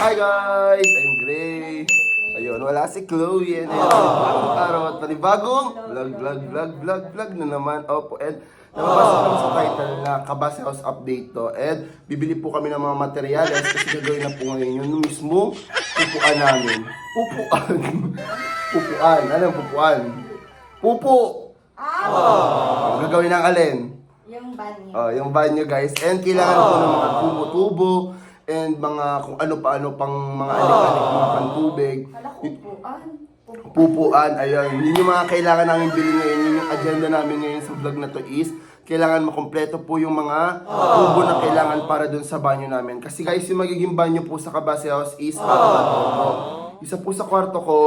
Hi guys! I'm Gray. Ayun, wala si Chloe. And bagong araw at panibagong vlog na naman. Opo, and nababasa lang sa title na Kabase House Update to. And bibili po kami ng mga materyales kasi gagawin na po ngayon yung mismo pupuan namin. Pupuan. Anong pupuan? Pupo! Gagawin ng alin? Yung banyo. Yung banyo guys. And kailangan po ng mga tubo-tubo and mga kung ano-paano pang mga alik-alik, mga pantubig. Kala ko upuan. Pupuan, ayun. Yun yung mga kailangan namin bilhin ngayon. Yun yung agenda namin ngayon sa vlog na to is kailangan makompleto po yung mga tubo na kailangan para dun sa banyo namin. Kasi guys, yung magiging banyo po sa Kabase House is isa po sa kwarto ko,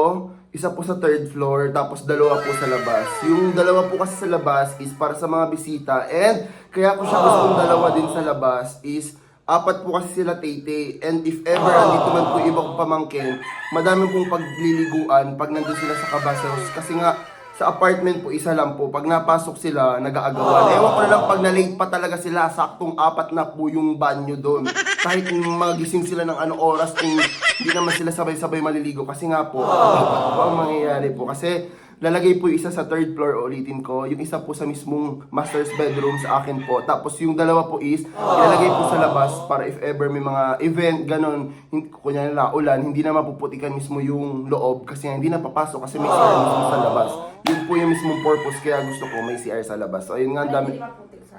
isa po sa third floor, tapos dalawa po sa labas. Yung dalawa po kasi sa labas is para sa mga bisita. And kaya ko siya gustong dalawa din sa labas is apat po kasi sila tete. And if ever andito man po iba kong pamangkin, madami pong pagliliguan pag nandun sila sa Kabase House. Kasi nga, sa apartment po, isa lang po. Pag napasok sila, nag-aagawan. Ewan ko na lang pag na-late pa talaga sila, saktong apat na po yung banyo doon. Kahit magising sila ng ano oras, kung hindi naman sila sabay-sabay maliligo. Kasi nga po, apat po ang mangyayari po. Kasi lalagay po yung isa sa third floor, ulitin ko. Yung isa po sa mismong master's bedroom sa akin po. Tapos yung dalawa po is, ilalagay po sa labas para if ever may mga event, ganon. Kunya nila, ulan, hindi na mapuputikan mismo yung loob. Kasi hindi na papasok kasi may CR mismo sa labas. Yun po yung mismong purpose kaya gusto ko may CR sa labas. So ayun nga, ang dami.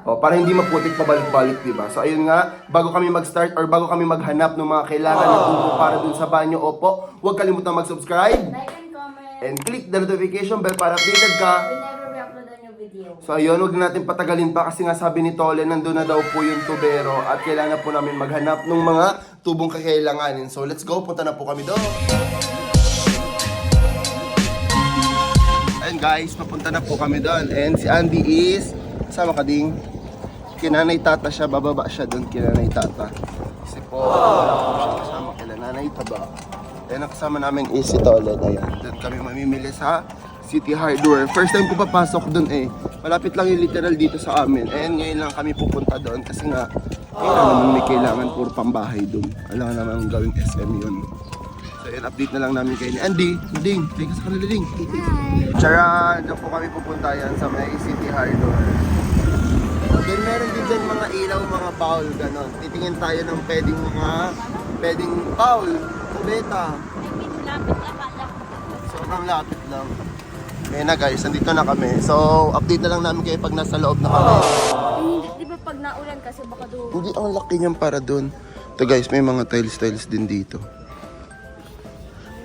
Para hindi maputik pabalik-balik, diba? So ayun nga, bago kami mag-start or bago kami maghanap ng mga kailangan na tubo para dun sa banyo, opo, huwag kalimutan mag-subscribe. Like and comment. And click the notification bell para updated ka. Whenever we upload a new video. So ayun, huwag na natin patagalin pa kasi nga sabi ni Tole, nandun na daw po yung tubero at kailangan na po namin maghanap ng mga tubong kakailanganin. So let's go, punta na po kami doon. Ayun guys, papunta na po kami doon. And si Andy is, kasama ka ding, kinanay tata siya, bababa siya doon kinanay tata. Kasi po, wala po siya kasama kila nanay taba. And ang kasama namin is si Tole. Ayan, doon kami mamimili sa City Hardware. First time ko papasok doon eh. Malapit lang yung literal dito sa amin. And ngayon lang kami pupunta doon kasi nga, kailangan naman may kailangan puro pambahay doon. Alam naman gawing SM yun. So yun, update na lang namin kayo ni Andy. Ding, thank you sa kanila Ding. Charan, doon po kami pupunta yan sa may City Hardware. Then meron din dyan mga ilaw, mga bowl, gano'n. Titingin tayo ng pwedeng bowl, kubeta. Sobrang lapit lang. Ngayon na guys, nandito na kami. So, update na lang namin kayo pag nasa loob na kami. Di ba pag naulan kasi baka doon? Hindi, ang laki niyan para doon. Ito guys, may mga tiles din dito.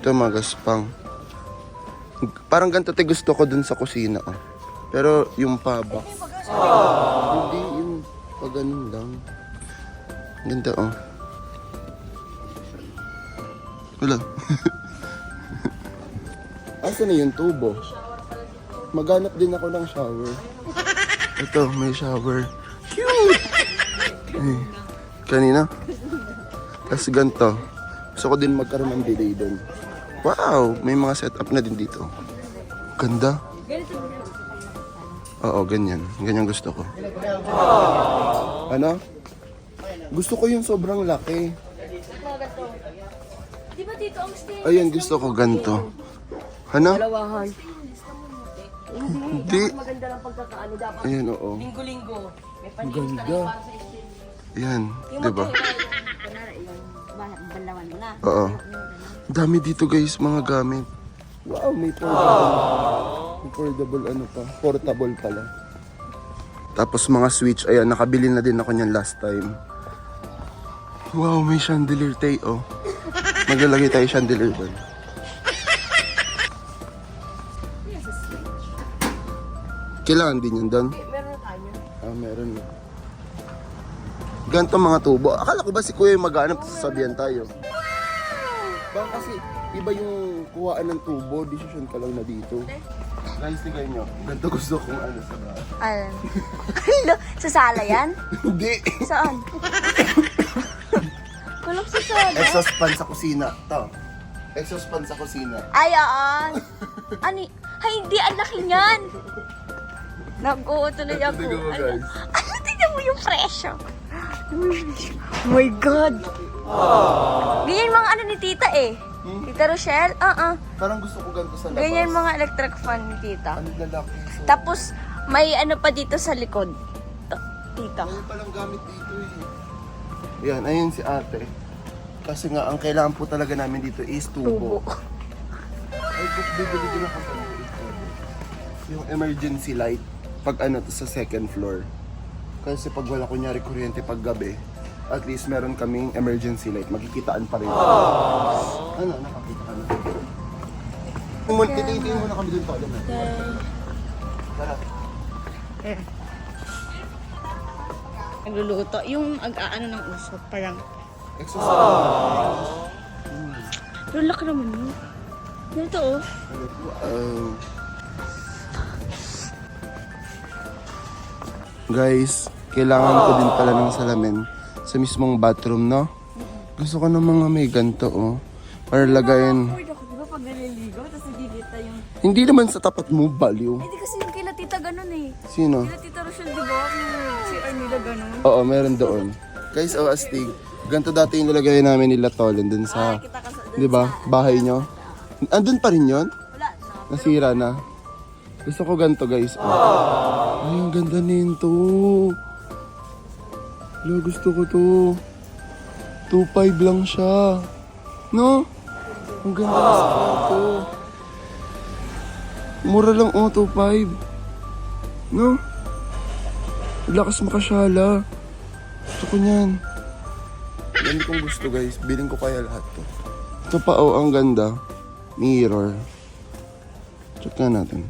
Ito mga gaspang. Parang ganito gusto ko dun sa kusina. Oh. Pero yung pabak. Hindi, yung pag ganun lang. Ganda oh. Wala. Asa na yung tubo? Maghanap din ako ng shower. Ito, may shower. Cute! Ay, kanina. Tapos ganito. Gusto ko din magkaroon ng delay doon. Wow! May mga setup na din dito. Ganda. Oo, ganyan. Ganyan gusto ko. Ano? Gusto ko yung sobrang laki. Di ba dito ang stay? Ayun, gusto ko ganito. Ano? Dalawahan. Hindi. Maganda lang pagkakaano dapat. Ayan, oo. Linggo-linggo. May Ganda. Ayan, diba? Balawan mo na. Oo. Dami dito guys, mga gamit. Wow, may portable ano pa. Portable pala. Tapos mga switch, ayan, nakabili na din ako niyan last time. Wow, may chandelier tayo, oh. Maglalagay tayo chandelier doon. Kailangan din yan doon? Meron na tayo. Meron na. Ganito mga tubo. Akala ko ba si Kuya yung maghanap, sasabihan tayo. Baka kasi iba yung kuhaan ng tubo, decision ka lang na dito. Guys, tigay nyo. Ganito gusto kong ano sa bahay. Ano? Sa sala yan? Hindi! Saan? Kulok sa sala? Exhaust fan sa kusina. Ito. Exhaust fan sa kusina. Ay, ano? Ay, hindi. Ang laki niyan. Nag-uutuloy ako. Tignan mo guys. Ano? Tignan mo yung presyo. Oh my God. Ganyan mga ano ni tita eh. Tita Rochelle, Parang gusto ko ganito sa labas. Ganyan mga electric fan ni tita. Ang lalaki. So, Tapos, may ano pa dito sa likod. Tita. ayun palang gamit dito eh. Yan, ayun si ate. Kasi nga, ang kailangan po talaga namin dito is tubo. Tubo. Ay, bibili din ako sa yung emergency light pag ano to sa second floor. Kasi pag wala kunyari kuryente pag gabi, at least meron kaming emergency light. Magkikitaan pa rin. Ano, nakakita ka na. Titingin muna kami dun pa. Alam na. Tara. Nagluluto. Yung ag-aano ng usok, parang... Exercise. Pero laki naman yun. Ganito oh. Guys, kailangan ko din pala ng salamin sa mismong bathroom, no? Gusto ko ng mga may ganito, oh. Para lagayin. Ay, ako diba pag naliligaw, tapos nagigita yung... Hindi naman sa tapat mo, baliw. Hindi kasi yung kila tita ganun eh. Sino? Kila tita Rochelle, diba? Yung CR nila ganun. Oo, meron doon. Guys, oh, astig. Ganito dati yung nilagay namin nila Tolen dun sa, Kita ka sa... di ba, bahay nyo. Andun pa rin yun? Wala na. Nasira na. Gusto ko ganito, guys. Oh. Ay, ang ganda nito. Wala, gusto ko to. 2.5 lang siya. No? Ang ganda na to. Mura lang, oh, 2.5. No? Lakas makasyala. Gusto ko niyan. Yan kong gusto, guys. Biling ko kaya lahat to. Ito pa, oh, ang ganda. Mirror. Check na natin.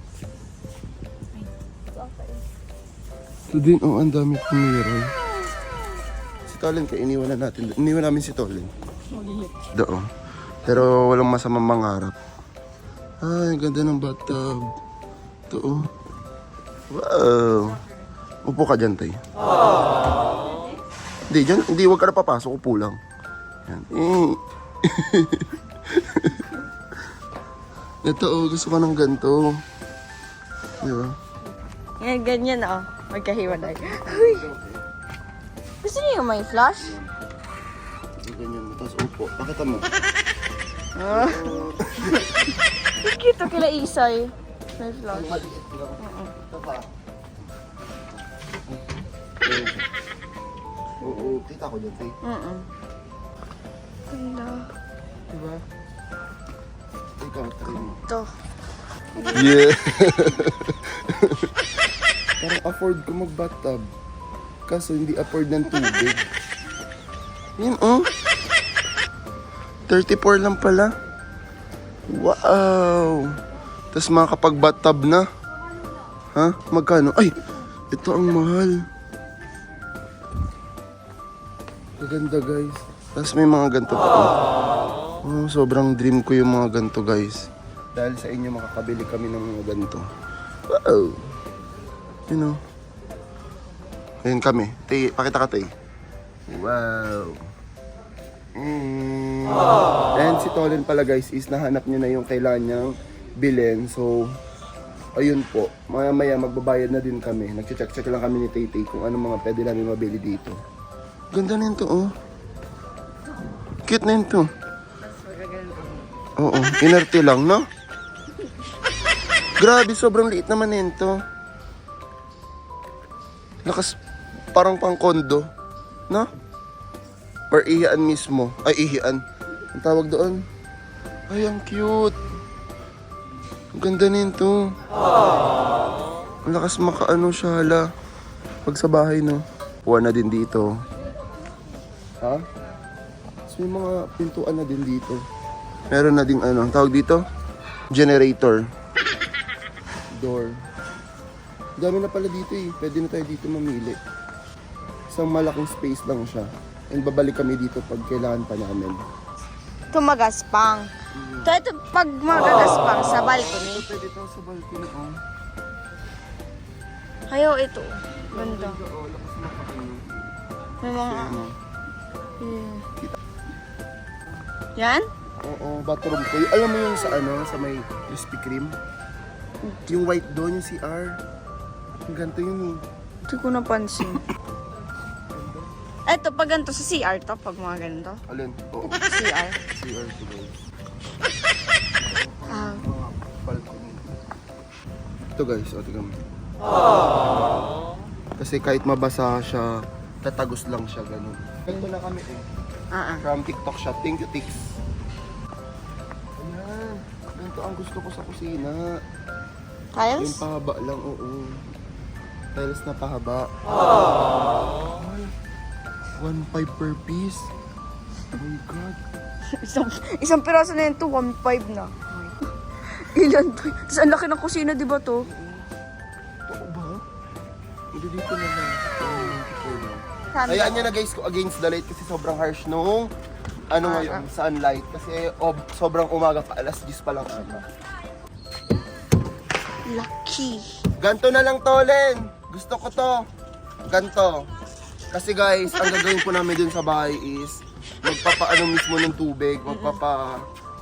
Ito din, oh, ang dami kong mirror. Si Tolen, kaya iniwan na natin. Iniwan namin si Tolen. Doon. Pero walang masamang mangarap. Ay, ang ganda ng bathtub. Ito, oh. Wow. Upo ka dyan, tay. Hindi, dyan. Hindi, huwag ka na papasok. Upo lang. Yan. Ito, oh. Gusto ko ng ganito. Di ba? Yan, ganyan oh. Magkahiwalay. Uy. Gusto niyo yung may flash? Ganyan mo. Tapos upo. Pakita mo. Cute kila Isay. May flash. Ito pa. Oo, kita ko dyan, tay. Ganda. Diba? Ikaw, try mo. Ito. Yeah. Parang afford ko mag-bathtub. Kaso hindi afford ng tubig. Yan, oh. 34 lang pala. Wow. Tapos makakapag-bathtub na. Ha? Magkano? Ay! Ito ang mahal. Maganda, guys. Tapos may mga ganito pa. Oh, sobrang dream ko yung mga ganito, guys. Dahil sa inyo makakabili kami ng mga ganito. Wow. You know. Ayun kami. Tay, pakita ka, tay. Wow. And si Tolen pala, guys, is nahanap niya na yung kailangan niyang bilhin. So, ayun po. Maya-maya magbabayad na din kami. Nag-check lang kami ni Tay kung ano mga pwede namin mabili dito. Ganda na yun to, oh. Cute na yun to. Oo, inerte lang, no? Grabe, sobrang liit naman yun to. Lakas, parang pang kondo, no? Or ihian mismo. Ay, ihian. Ang tawag doon. Ay, ang cute. Ang ganda nito. Ang lakas makaano siya, hala. Pag sa bahay, no? Puwa na din dito. Ha? So, may mga pintuan na din dito. Meron na ding ano, ang tawag dito? Generator. Door. Dami na pala dito eh. Pwede na tayo dito mamili. Isang malaking space lang siya. And babalik kami dito pag kailangan pa namin. Ito magaspang. Ito pag magagaspang sa balcony. Pwede ito sa balcony, oh. Ayaw ito. Ganda. May mga... Yan? Oo, bathroom ko. Alam mo yung sa ano, sa may Krispy Kreme? Yung white doon, yung CR. Ang ganito yun eh. Hindi ko napansin. Eto, pag ganito sa CR to, pag mga ganito. Alin? Oo. CR. CR to guys. Ah. Mga balcony. Ito guys, o tignan mo. Kasi kahit mabasa siya, tatagos lang siya ganun. Ganito lang kami eh. From TikTok shop. Thank you, Tix. Ayan. Ganito ang gusto ko sa kusina. Yung Tiles? pahaba lang, oo. Tiles na pahaba. Ay, 1.5 per piece. Oh my God. isang piraso na yun to, 1.5 na. Ilan to? Tapos ang laki ng kusina, di ba to? Oo ba? Hindi dito na lang. Saan Hayaan nyo na guys ko against the light kasi sobrang harsh nung ngayon, sunlight. Kasi sobrang umaga pa, alas 10 pa lang ata. Lucky. Ganto na lang to, Len. Gusto ko to. Ganto. Kasi guys, ang gagawin po namin dun sa bahay is magpapaano mismo ng tubig,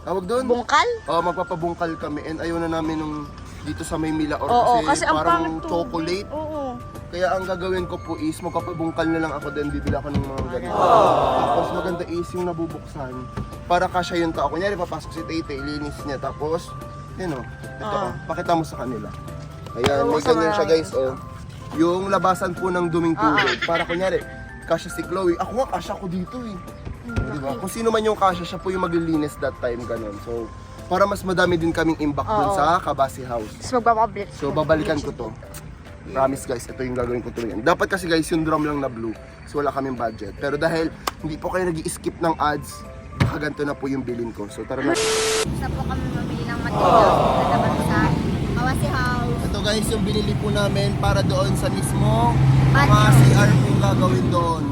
tawag doon? Bungkal? Magpapabungkal kami and ayaw na namin nung dito sa Maymila or Oo, kasi ang parang pangit to. chocolate. Oo. Kaya ang gagawin ko po is magpapabungkal na lang ako din, bibili ako ng mga ganito. Tapos maganda is yung nabubuksan para kasya yung tao. Kunyari papasok si Tete, ilinis niya. Tapos, yun o, ito pakita mo sa kanila. Ayan, may ganyan siya guys o. Yung labasan po ng duming tubig. Para kunyari, kasya si Chloe. Ako nga, kasya ko dito eh. Diba? Kung sino man yung kasya, siya po yung maglilinis that time, ganun. So, para mas madami din kaming impact dun sa Kabasi House. Tapos magpapablit. So, babalikan ko to. Promise guys, ito yung gagawin ko tuloy. Dapat kasi guys, yung drum lang na blue. So, wala kaming budget. Pero dahil hindi po kayo nag-i-skip ng ads, baka ganito na po yung bilin ko. So, tara na. Isa po kami mamili ng materials na naman sa Kawasi House. Ito guys, yung binili po namin para doon sa mismo mga Banyo. CR po gagawin doon.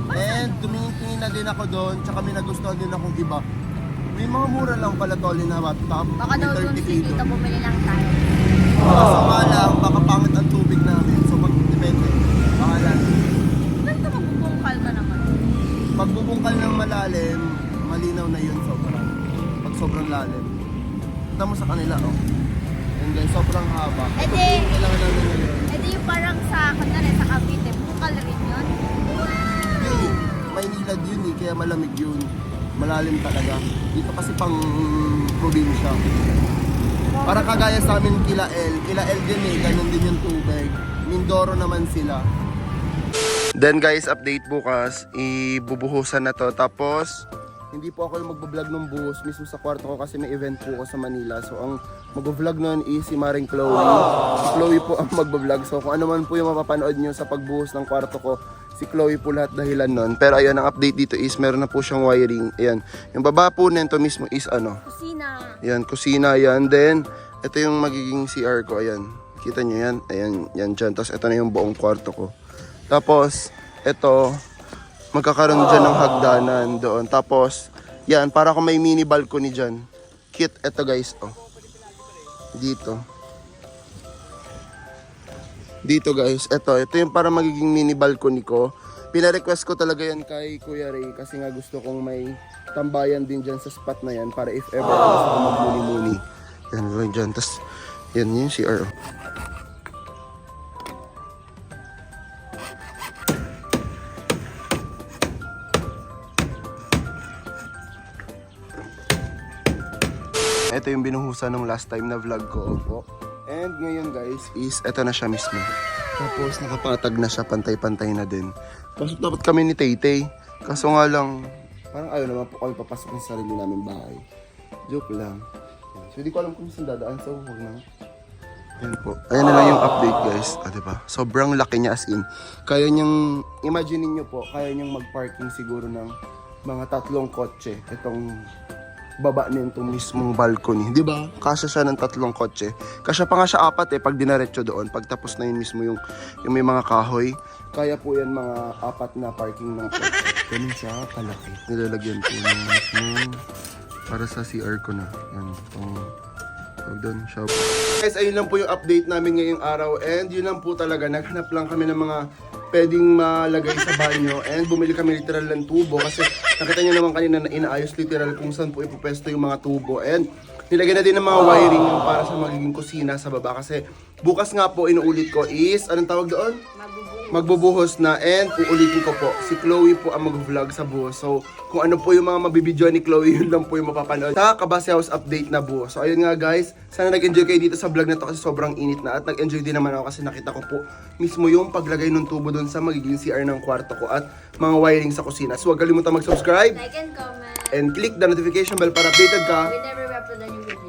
And tumingin na din ako doon, tsaka may nagustuhan din akong iba. May mga mura lang pala tolin na laptop. Baka daw May dun 30K si Tito doon. bumili lang tayo. Kaso nga lang, baka pangit ang tubig namin. So depende. Baka lang. Ganito magbubungkal ka naman. Pag bubungkal ng malalim, malinaw na yun sobrang. Pag sobrang lalim. Kita mo sa kanila, oh. And guys, sobrang haba. Eh Ito di- po yung kailangan namin ngayon. Eh di yung parang sa, kunwari sa Cavite, bungkal rin yun. Hindi, Maynilad yun eh, kaya malamig yun. Malalim talaga. Dito kasi pang probinsya. Para kagaya sa amin Kilael. Kilael din eh, ganun din yung tubig. Mindoro naman sila. Then guys, update bukas. Ibubuhusan na to. Tapos, hindi po ako yung magbablog ng buhos mismo sa kwarto ko kasi may event po ako sa Manila. So, ang magbablog nun is si Maring Chloe. Si Chloe po ang magbablog. So, kung ano man po yung mapapanood nyo sa pagbuhos ng kwarto ko, si Chloe po lahat dahilan nun. Pero ayun, ang update dito is meron na po siyang wiring. Ayan. Yung baba po nito mismo is ano. Kusina. Ayan, kusina yan. Then, ito yung magiging CR ko. Ayan. Kita nyo yan? Ayan, yan dyan. Tapos, ito na yung buong kwarto ko. Tapos, ito, magkakaroon dyan ng hagdanan doon. Tapos, yan, para kung may mini balcony dyan. Cute. Ito guys, oh. Dito. Dito guys, ito yung para magiging mini balcony ko. Pina-request ko talaga yan kay Kuya Ray kasi nga gusto kong may tambayan din dyan sa spot na yan para if ever gusto ko magmuni-muni. Yan lang dyan. Tapos, yan yung CR. Ito yung binuhusan ng last time na vlog ko. Opo. And ngayon guys is eto na siya mismo. Tapos nakapatag na siya, pantay-pantay na din. Pasok dapat kami ni Tay-Tay. Kaso nga lang, parang ayaw naman po kami papasok ng sarili namin bahay. Joke lang. So hindi ko alam kung saan dadaan, so huwag na. Ayan po. Ayan na lang yung update guys. Diba? Sobrang laki niya as in. Kaya niyang, imagine niyo po, kaya niyang mag-parking siguro ng mga 3 kotse. Itong baba nito mismong balcony. Di ba? Kasya siya ng 3 kotse. Kasya pa nga siya 4 pag dinaretso doon. Pag tapos na yun mismo yung may mga kahoy. Kaya po yan mga 4 na parking ng kotse. Ganun siya kalaki. Nilalagyan po ng mismo para sa CR ko na. Yan. Tawag doon. Shop. Guys, ayun lang po yung update namin ngayong araw. And yun lang po talaga. Naghanap lang kami ng mga pwedeng malagay sa banyo and bumili kami literal ng tubo kasi nakita nyo naman kanina na inaayos literal kung saan po ipupwesto yung mga tubo and nilagyan na din ng mga wiring yung para sa magiging kusina sa baba kasi Bukas nga po, inuulit ko is, anong tawag doon? Magbubuhos na, and uulitin ko po, si Chloe po ang mag-vlog sa buhos. So, kung ano po yung mga mabibidyo ni Chloe, yun lang po yung mapapanood sa Kabase House update na buhos. So, ayun nga guys, sana nag-enjoy kayo dito sa vlog na to kasi sobrang init na. At nag-enjoy din naman ako kasi nakita ko po mismo yung paglagay ng tubo doon sa magiging CR ng kwarto ko at mga wiring sa kusina. So, huwag kalimutan mag-subscribe Like and comment. and click the notification bell para updated ka Whenever we upload a new video.